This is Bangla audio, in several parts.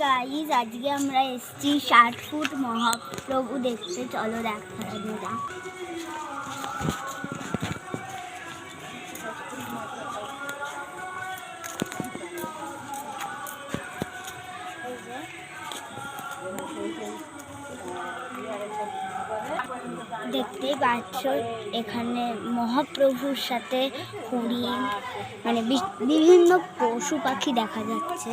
গাইজ আজকে আমরা এসেছি 60 ফুট মহাপ্রভু দেখতে। চলো দেখানো যাক। দেখতেই পাচ্ছ এখানে মহাপ্রভুর সাথে হরিণ মানে বিভিন্ন পশু পাখি দেখা যাচ্ছে।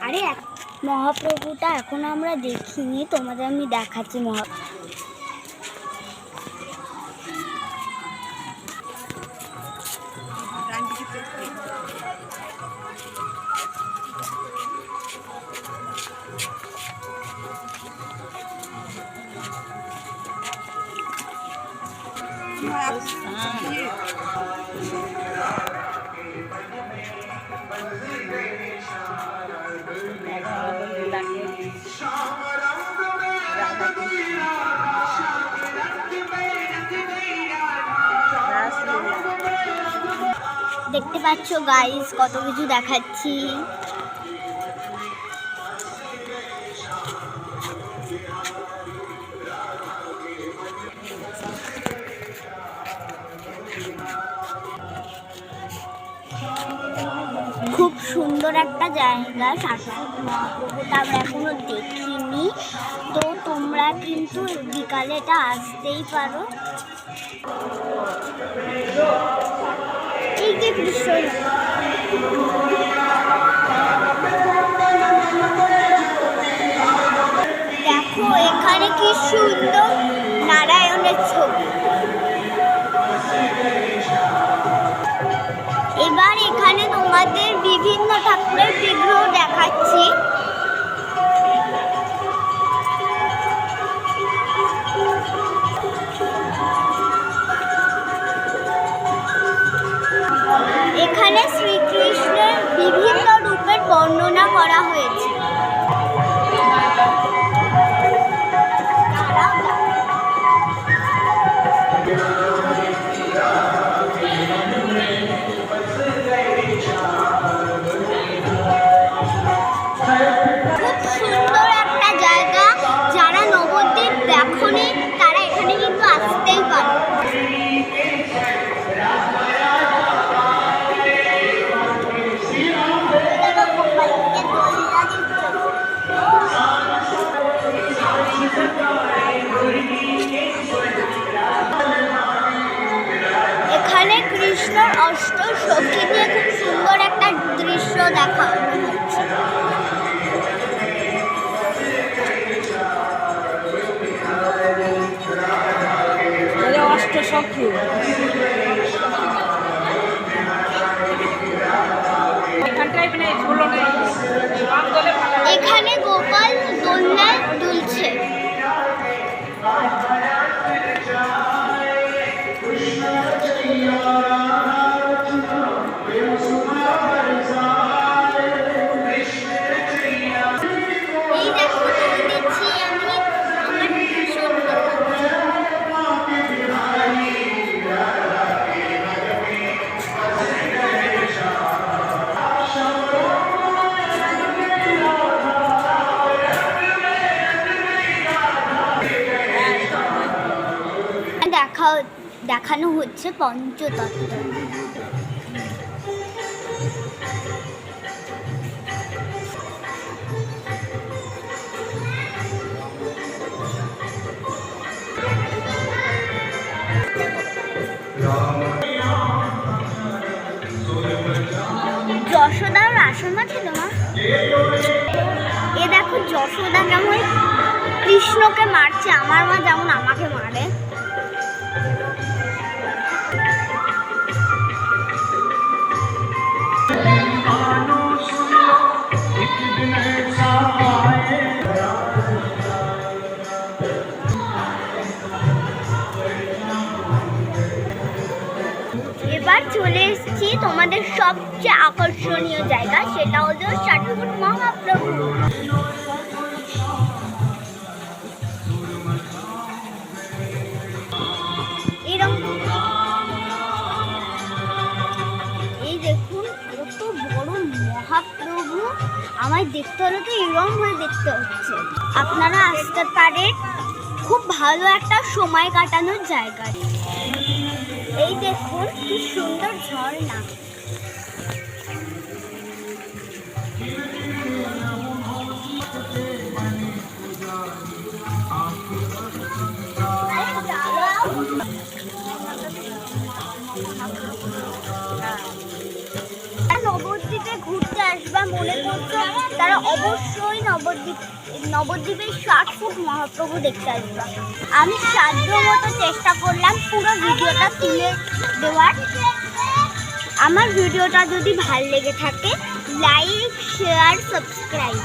আরে মহাপ্রভুটা এখন আমরা দেখিনি, তোমাদের আমি দেখাচ্ছি। দেখতে পাচ্ছ গাইস কত কিছু দেখাচ্ছি। খুব সুন্দর একটা জায়গা। 60 ফুট মহাপ্রভুটা আমরা এখনো দেখিনি, তো তোমরা কিন্তু বিকালে এটা আসতেই পারো। এই যে দৃশ্য দেখো, এখানে কি সুন্দর নারায়ণের ছবি। এবার এখানে তোমাদের বিভিন্ন ঠাকুরের বিগ্রহ দেখাচ্ছি। এখানে শ্রীকৃষ্ণের বিভিন্ন রূপের বর্ণনা করা হয়েছে। খুব সুন্দর একটা জায়গা। যারা নবদ্বীপ দেখোনি তারা এখানে কিন্তু আসতেই পারে। এখানে কৃষ্ণর অষ্ট সখী নিয়ে খুব সুন্দর একটা দৃশ্য দেখা হচ্ছে। অষ্ট সখী এখানে গোপাল দোলনায় দুলছে। এই দেখো দিচ্ছি আমি আমার ভীষণ দেখানো হচ্ছে পঞ্চতত্ত্ব। যশোদার আসনা ছিল না? এ দেখো যশোদা কেমন কৃষ্ণকে মারছে, আমার মা যেমন আমাকে মারে। এবার চলে এসেছি তোমাদের সবচেয়ে আকর্ষণীয় জায়গা, সেটা হলো 60 ফুট মহাপ্রভু। আমায় দেখতে হলে তো এরকম হয়ে দেখতে হচ্ছে। আপনারা আসতে পারেন, খুব ভালো একটা সময় কাটানোর জায়গা। এই দেখুন কি সুন্দর ঝর্ণা। নবদ্বীপে ঘুরতে আসবা মনে করছো, তারা অবশ্যই নবদ্বীপের 60 ফুট মহাপ্রভু দেখতে আসবা। আমি সাধ্য মতো চেষ্টা করলাম পুরো ভিডিওটা তুলে দেওয়ার। আমার ভিডিওটা যদি ভালো লেগে থাকে, লাইক, শেয়ার, সাবস্ক্রাইব।